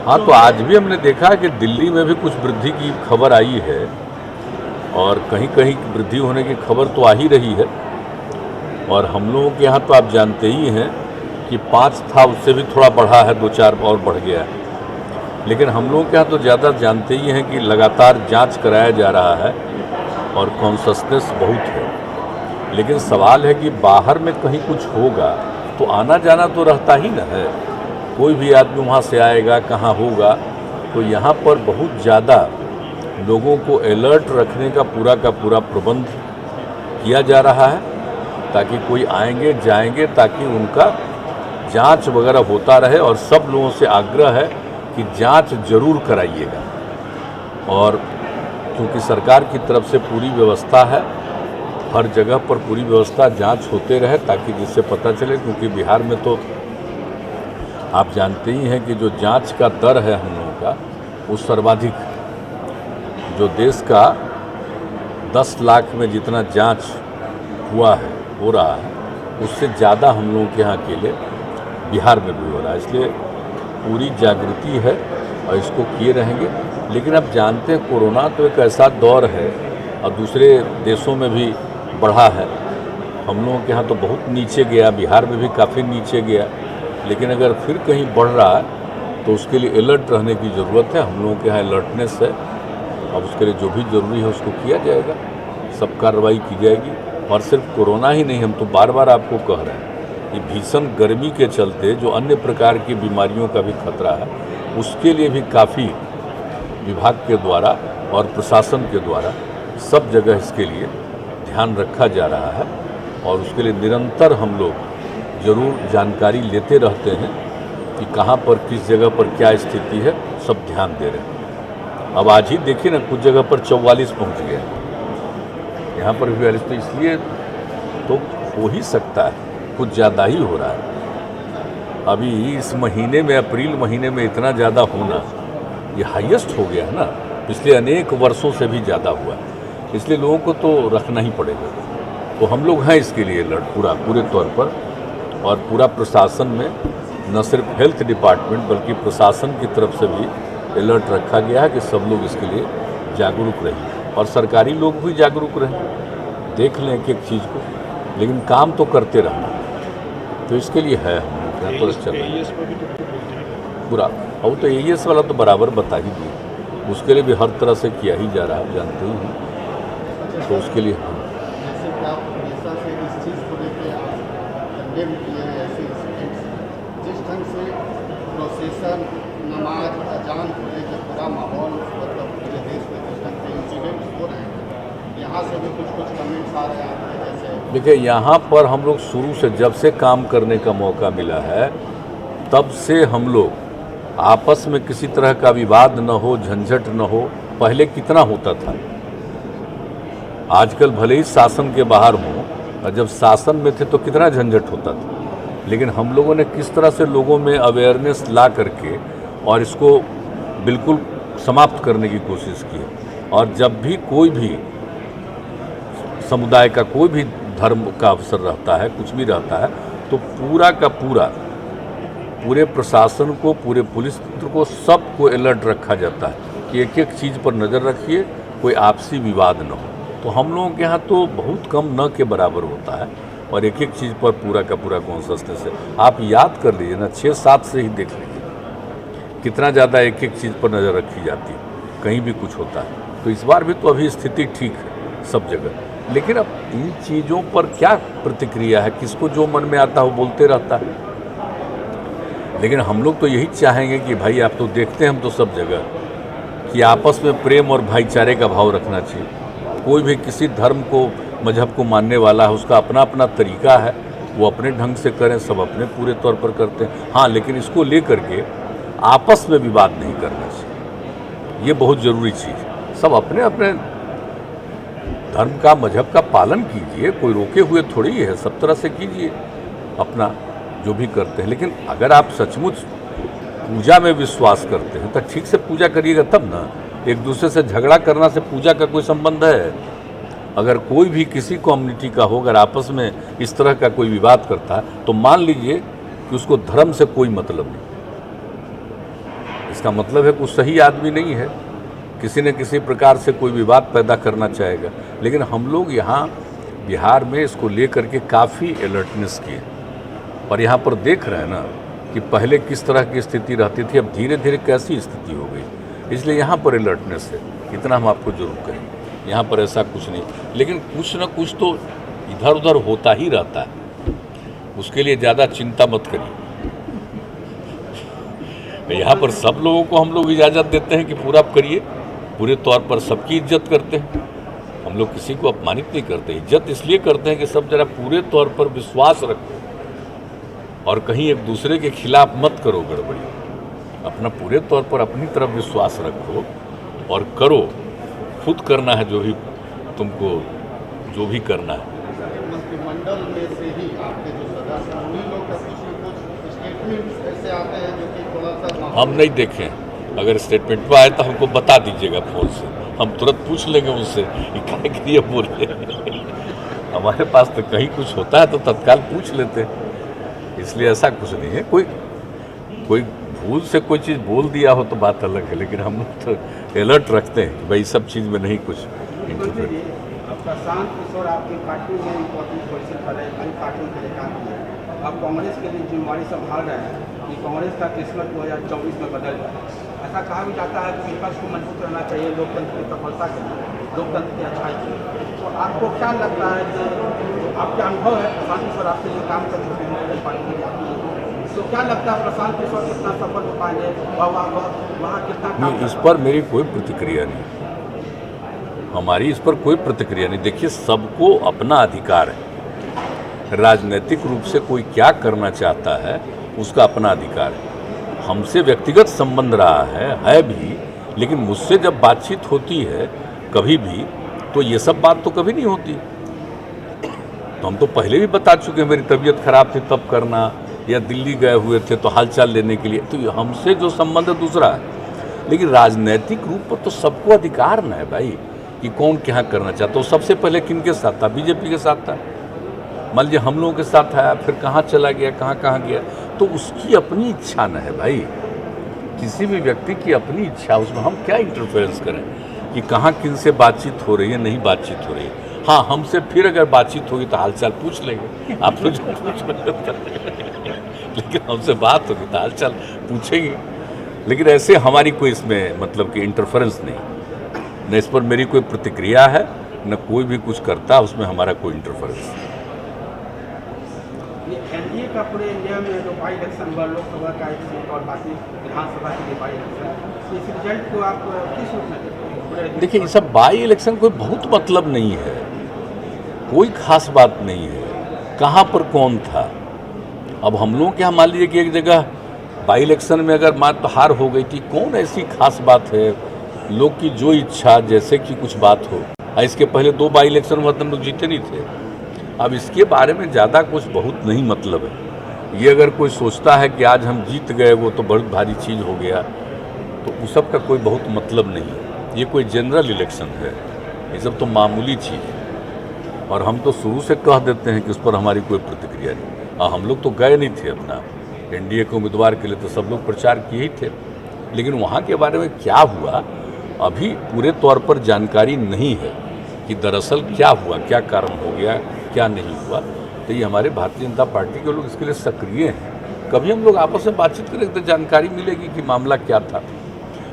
हाँ, तो आज भी हमने देखा कि दिल्ली में भी कुछ वृद्धि की खबर आई है और कहीं कहीं वृद्धि होने की खबर तो आ ही रही है। और हम लोगों के यहाँ तो आप जानते ही हैं कि 5 था, उससे भी थोड़ा बढ़ा है, 2-4 और बढ़ गया है। लेकिन हम लोगों के यहाँ तो ज़्यादा जानते ही हैं कि लगातार जांच कराया जा रहा है और कॉन्शसनेस बहुत है। लेकिन सवाल है कि बाहर में कहीं कुछ होगा तो आना जाना तो रहता ही न है। कोई भी आदमी वहाँ से आएगा, कहाँ होगा। तो यहाँ पर बहुत ज़्यादा लोगों को अलर्ट रखने का पूरा प्रबंध किया जा रहा है ताकि कोई आएंगे जाएंगे ताकि उनका जांच वगैरह होता रहे। और सब लोगों से आग्रह है कि जांच जरूर कराइएगा। और क्योंकि सरकार की तरफ से पूरी व्यवस्था है, हर जगह पर पूरी व्यवस्था, जांच होते रहे ताकि जिससे पता चले। क्योंकि बिहार में तो आप जानते ही हैं कि जो जांच का दर है हम लोगों का वो सर्वाधिक, जो देश का 10 लाख में जितना जांच हुआ है, हो रहा है, उससे ज़्यादा हम लोगों के यहाँ अकेले बिहार में भी हो रहा है। इसलिए पूरी जागृति है और इसको किए रहेंगे। लेकिन अब जानते हैं कोरोना तो एक ऐसा दौर है और दूसरे देशों में भी बढ़ा है। हम लोगों के यहाँ तो बहुत नीचे गया, बिहार में भी काफ़ी नीचे गया। लेकिन अगर फिर कहीं बढ़ रहा है तो उसके लिए अलर्ट रहने की ज़रूरत है। हम लोगों के यहाँ अलर्टनेस है। अब उसके लिए जो भी ज़रूरी है उसको किया जाएगा, सब कार्रवाई की जाएगी। और सिर्फ कोरोना ही नहीं, हम तो बार बार आपको कह रहे हैं कि भीषण गर्मी के चलते जो अन्य प्रकार की बीमारियों का भी खतरा है, उसके लिए भी काफ़ी विभाग के द्वारा और प्रशासन के द्वारा सब जगह इसके लिए ध्यान रखा जा रहा है। और उसके लिए निरंतर हम लोग ज़रूर जानकारी लेते रहते हैं कि कहाँ पर किस जगह पर क्या स्थिति है, सब ध्यान दे रहे हैं। अब आज ही देखिए ना, कुछ जगह पर 44 पहुँच गया, यहाँ पर भी 42, तो इसलिए तो हो ही सकता है कुछ ज़्यादा ही हो रहा है। अभी इस महीने में, अप्रैल महीने में इतना ज़्यादा होना, ये हाईएस्ट हो गया है ना, पिछले अनेक वर्षों से भी ज़्यादा हुआ है। इसलिए लोगों को तो रखना ही पड़ेगा। तो हम लोग हैं इसके लिए अलर्ट पूरे तौर पर। और पूरा प्रशासन में न सिर्फ हेल्थ डिपार्टमेंट बल्कि प्रशासन की तरफ से भी अलर्ट रखा गया है कि सब लोग इसके लिए जागरूक रहें और सरकारी लोग भी जागरूक रहें, देख लें एक एक चीज़ को, लेकिन काम तो करते रहना। तो इसके लिए है हम लोग तो चल रहे हैं पूरा। और तो AES वाला तो बराबर बता ही दिए, उसके लिए भी हर तरह से किया ही जा रहा है, जानते ही हैं। तो उसके लिए हम जिस ढंग से प्रोसेसन, नमाज, अजान को लेकर पूरा माहौल, मतलब पूरे देश में जिस ढंग से इंसिडेंट्स हो रहे हैं, यहाँ से भी कुछ कमेंट्स आ रहे हैं। जैसे देखिए, यहाँ पर हम लोग शुरू से, जब से काम करने का मौका मिला है, तब से हम लोग आपस में किसी तरह का विवाद न हो, झंझट न हो। पहले कितना होता था, आजकल भले ही शासन के बाहर हो, और जब शासन में थे तो कितना झंझट होता था। लेकिन हम लोगों ने किस तरह से लोगों में अवेयरनेस ला करके और इसको बिल्कुल समाप्त करने की कोशिश की है। और जब भी कोई भी समुदाय का, कोई भी धर्म का अवसर रहता है, कुछ भी रहता है, तो पूरा का पूरा, पूरे प्रशासन को, पूरे पुलिस तंत्र को, सबको अलर्ट रखा जाता है कि एक एक चीज़ पर नज़र रखिए, कोई आपसी विवाद न हो। तो हम लोगों के यहाँ तो बहुत कम न के बराबर होता है और एक एक चीज़ पर पूरा का पूरा कॉन्शसनेस है। आप याद कर लीजिए ना, 6-7 से ही देख लीजिए कितना ज़्यादा एक एक चीज़ पर नज़र रखी जाती है, कहीं भी कुछ होता है। तो इस बार भी तो अभी स्थिति ठीक है सब जगह। लेकिन अब इन चीज़ों पर क्या प्रतिक्रिया है, किसको जो मन में आता है वो बोलते रहता है। लेकिन हम लोग तो यही चाहेंगे कि भाई, आप तो देखते हैं हम तो सब जगह कि आपस में प्रेम और भाईचारे का भाव रखना चाहिए। कोई भी किसी धर्म को, मजहब को मानने वाला है, उसका अपना अपना तरीका है, वो अपने ढंग से करें, सब अपने पूरे तौर पर करते हैं। हाँ, लेकिन इसको लेकर के आपस में विवाद नहीं करना चाहिए, ये बहुत ज़रूरी चीज़ है। सब अपने अपने धर्म का, मजहब का पालन कीजिए, कोई रोके हुए थोड़ी है, सब तरह से कीजिए अपना जो भी करते हैं। लेकिन अगर आप सचमुच पूजा में विश्वास करते हैं तो ठीक से पूजा करिएगा तब ना। एक दूसरे से झगड़ा करना से पूजा का कोई संबंध है? अगर कोई भी किसी कम्युनिटी का हो, अगर आपस में इस तरह का कोई विवाद करता है तो मान लीजिए कि उसको धर्म से कोई मतलब नहीं। इसका मतलब है कुछ सही आदमी नहीं है, किसी न किसी प्रकार से कोई विवाद पैदा करना चाहेगा। लेकिन हम लोग यहाँ बिहार में इसको लेकर के काफ़ी अलर्टनेस किए और यहाँ पर देख रहे हैं ना कि पहले किस तरह की स्थिति रहती थी, अब धीरे धीरे कैसी स्थिति हो गई। इसलिए यहाँ पर अलर्टनेस है, इतना हम आपको जरूर कहें। यहाँ पर ऐसा कुछ नहीं, लेकिन कुछ न कुछ तो इधर उधर होता ही रहता है, उसके लिए ज़्यादा चिंता मत करिए। यहाँ पर सब लोगों को हम लोग इजाज़त देते हैं कि पूरा करिए, पूरे तौर पर सबकी इज्जत करते हैं, हम लोग किसी को अपमानित नहीं करते। इज्जत इसलिए करते हैं कि सब जरा पूरे तौर पर विश्वास रखो और कहीं एक दूसरे के खिलाफ मत करो गड़बड़ी, अपना पूरे तौर पर अपनी तरफ विश्वास रखो और करो, खुद करना है जो भी तुमको जो भी करना है। मंत्रिमंडल में से ही आपके जो सदस्य हैं उन्हीं लोग का कुछ न कुछ स्टेटमेंट ऐसे आते हैं जो कि थोड़ा सा हम नहीं देखें, अगर स्टेटमेंट में आए तो हमको बता दीजिएगा फ़ोन से, हम तुरंत पूछ लेंगे उनसे कि क्या के लिए बोल रहे। हमारे पास तो कहीं कुछ होता है तो तत्काल पूछ लेते हैं, इसलिए ऐसा कुछ नहीं है। कोई भूल से कोई चीज़ बोल दिया हो तो बात अलग है, लेकिन हम लोग तो अलर्ट रखते हैं कि भाई सब चीज़ में नहीं कुछ इंटरफेयर। प्रशांत किशोर आपकी पार्टी में इम्पोर्टेंट पोजीशन पर है, कई पार्टियों के लिए काम किया, आप कांग्रेस के लिए जिम्मेवारी संभाल रहे हैं कि कांग्रेस का किस्मत 2024 में बदल जाए। ऐसा कहा भी जाता है कि विपक्ष को मजबूत रहना चाहिए लोकतंत्र की सफलता के लिए, लोकतंत्र की अच्छाई के लिए। तो आपको क्या लगता है कि आपका अनुभव है, प्रशांत किशोर आपके लिए काम कर चुके हैं पार्टी में, तो क्या लगता है प्रशांत किशोर कितना सफल हो पाएंगे और वहाँ कितना काम? इस पर मेरी कोई प्रतिक्रिया नहीं, हमारी इस पर कोई प्रतिक्रिया नहीं। देखिए, सबको अपना अधिकार है, राजनीतिक रूप से कोई क्या करना चाहता है उसका अपना अधिकार है। हमसे व्यक्तिगत संबंध रहा है भी, लेकिन मुझसे जब बातचीत होती है कभी भी तो ये सब बात तो कभी नहीं होती। तो हम तो पहले भी बता चुके हैं, मेरी तबीयत खराब थी तब करना, या दिल्ली गए हुए थे तो हालचाल लेने के लिए, तो हमसे जो संबंध है दूसरा है। लेकिन राजनीतिक रूप पर तो सबको अधिकार न है भाई कि कौन क्या करना चाहता है। सबसे पहले किन के साथ था? बीजेपी के साथ था। मान लीजिए हम लोगों के साथ आया, फिर कहाँ चला गया, कहाँ गया, तो उसकी अपनी इच्छा न है भाई, किसी भी व्यक्ति की अपनी इच्छा, उसमें हम क्या इंटरफेरेंस करें कि कहाँ किन से बातचीत हो रही है, नहीं बातचीत हो रही है। हाँ, हमसे फिर अगर बातचीत होगी तो हालचाल पूछ लेंगे, आप लोग पूछ लेंगे, लेकिन हमसे बात होगी तो हालचाल पूछेंगे। लेकिन ऐसे हमारी कोई इसमें मतलब कि इंटरफेरेंस नहीं, न इस पर मेरी कोई प्रतिक्रिया है, न कोई भी कुछ करता, उसमें हमारा कोई इंटरफेरेंस नहीं। एनडीए का पूरे इंडिया में जो बाई इलेक्शन हुआ, लोकसभा का एक सीट और बाकी विधानसभा के लिए बाई इलेक्शन, इस रिजल्ट को आप किस रूप में देखते हैं? देखिए, ये सब बाई इलेक्शन कोई बहुत मतलब नहीं है, कोई खास बात नहीं है, कहाँ पर कौन था। अब हम लोगों के यहाँ मान लीजिए कि एक जगह बाई इलेक्शन में अगर मात हार हो गई थी, कौन ऐसी खास बात है, लोग की जो इच्छा जैसे कि कुछ बात हो। इसके पहले 2 बाई इलेक्शन हुआ तो हम लोग जीते नहीं थे। अब इसके बारे में ज़्यादा कुछ बहुत नहीं मतलब है। ये अगर कोई सोचता है कि आज हम जीत गए वो तो बहुत भारी चीज़ हो गया, तो उस सब का कोई बहुत मतलब नहीं है। ये कोई जनरल इलेक्शन है, ये सब तो मामूली चीज़ है। और हम तो शुरू से कह देते हैं कि उस पर हमारी कोई प्रतिक्रिया नहीं। हम लोग तो गए नहीं थे अपना एनडीए के उम्मीदवार के लिए, तो सब लोग प्रचार किए ही थे, लेकिन वहाँ के बारे में क्या हुआ अभी पूरे तौर पर जानकारी नहीं है कि दरअसल क्या हुआ, क्या कारण हो गया, क्या नहीं हुआ। तो ये हमारे भारतीय जनता पार्टी के लोग इसके लिए सक्रिय हैं। कभी हम लोग आपस में बातचीत करें तो जानकारी मिलेगी कि मामला क्या था,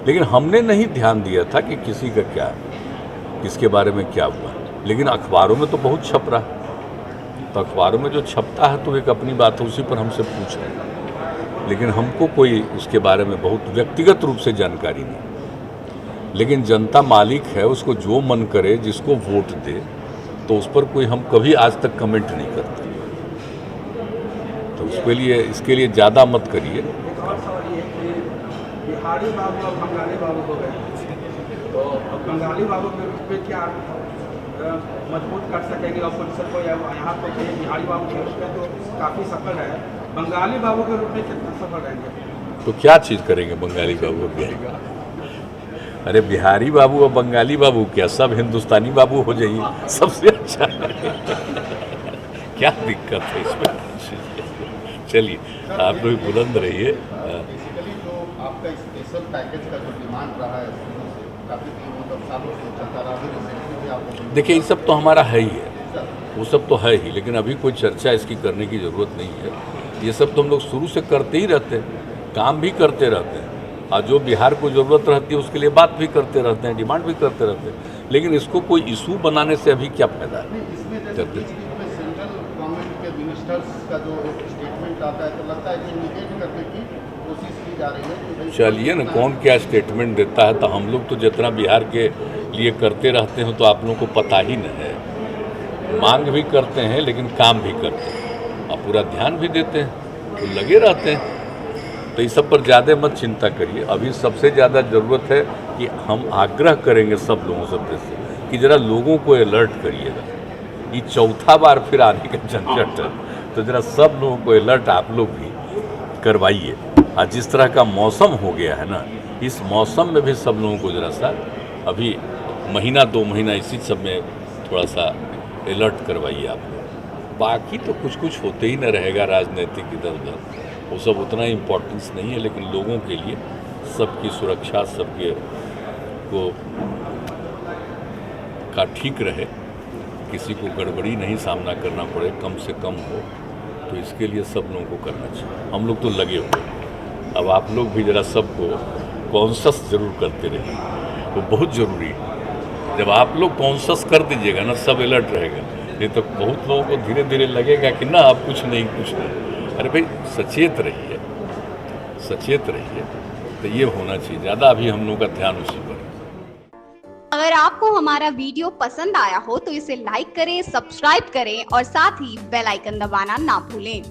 लेकिन हमने नहीं ध्यान दिया था कि किसी का क्या, किसके बारे में क्या हुआ। लेकिन अखबारों में तो बहुत छप रहा है, तो अखबारों में जो छपता है तो एक अपनी बात है, उसी पर हमसे पूछ रहे हैं, लेकिन हमको कोई उसके बारे में बहुत व्यक्तिगत रूप से जानकारी नहीं। लेकिन जनता मालिक है, उसको जो मन करे, जिसको वोट दे, तो उस पर कोई हम कभी आज तक कमेंट नहीं करते। तो उसके लिए इसके लिए ज़्यादा मत करिए। एक और सवाल ये कि बिहारी बाबू और बंगाली बाबू हो गए, तो बंगाली बाबू के रूप में क्या मजबूत कर सकेंगे ऑपोजिशन को, या यहाँ तो बिहारी बाबू के रूप में तो काफ़ी सफल है, बंगाली बाबू के रूप में कितना सफल रहेंगे? तो क्या चीज़ करेंगे बंगाली बाबू क्या? अरे बिहारी बाबू और बंगाली बाबू क्या, सब हिंदुस्तानी बाबू हो जाइए, सबसे अच्छा है। क्या दिक्कत है इसमें? चलिए, आप लोग बुलंद रहिए। बेसिकली जो आप आपका स्पेशल पैकेज का जो डिमांड रहा है शुरू से काफ़ी मतलब सालों से चलता रहा, अभी रिसेंटली भी आपको देखिए, ये सब तो हमारा है ही है, वो सब तो है ही, लेकिन अभी कोई चर्चा इसकी करने की ज़रूरत नहीं है। ये सब तो हम लोग शुरू से करते ही रहते हैं, काम भी करते रहते हैं, और जो बिहार को ज़रूरत रहती है उसके लिए बात भी करते रहते हैं, डिमांड भी करते रहते हैं, लेकिन इसको कोई इशू बनाने से अभी क्या फ़ायदा है। इसमें जैसे बीच-बीच में सेंट्रल गवर्नमेंट के मिनिस्टर्स का जो एक स्टेटमेंट आता है तो लगता है कि निगेट करने की कोशिश की जा रही है कि भाई चलिए ना, कौन क्या स्टेटमेंट देता है, तो हम लोग तो जितना बिहार के लिए करते रहते हैं तो आप लोगों को पता ही न है। मांग भी करते हैं लेकिन काम भी करते हैं और पूरा ध्यान भी देते हैं, तो लगे रहते हैं। तो इस सब पर ज़्यादा मत चिंता करिए। अभी सबसे ज़्यादा ज़रूरत है कि हम आग्रह करेंगे सब लोगों से कि ज़रा लोगों को अलर्ट करिएगा। ये चौथा बार फिर आने का झंझट है, तो ज़रा सब लोगों को अलर्ट आप लोग भी करवाइए। और जिस तरह का मौसम हो गया है ना, इस मौसम में भी सब लोगों को ज़रा सा अभी महीना 2 महीना इसी सब में थोड़ा सा अलर्ट करवाइए आप लोग। बाकी तो कुछ कुछ होते ही न रहेगा राजनीतिक इधर उधर, वो सब उतना इम्पोर्टेंस नहीं है, लेकिन लोगों के लिए सबकी सुरक्षा सबके को का ठीक रहे, किसी को गड़बड़ी नहीं सामना करना पड़े, कम से कम हो, तो इसके लिए सब लोगों को करना चाहिए। हम लोग तो लगे हुए हैं। अब आप लोग भी ज़रा सबको कॉन्शस ज़रूर करते रहिए, वो बहुत ज़रूरी है। जब आप लोग कॉन्शस कर दीजिएगा ना, सब अलर्ट रहेगा। नहीं तो बहुत लोगों को धीरे धीरे लगेगा कि ना अब कुछ नहीं कुछ नहीं। अरे भाई सचेत रहिए, सचेत रहिए, तो ये होना चाहिए। ज़्यादा अभी हम लोगों का ध्यान उसी पर है। अगर आपको हमारा वीडियो पसंद आया हो तो इसे लाइक करें, सब्सक्राइब करें और साथ ही बेल आइकन दबाना ना भूलें।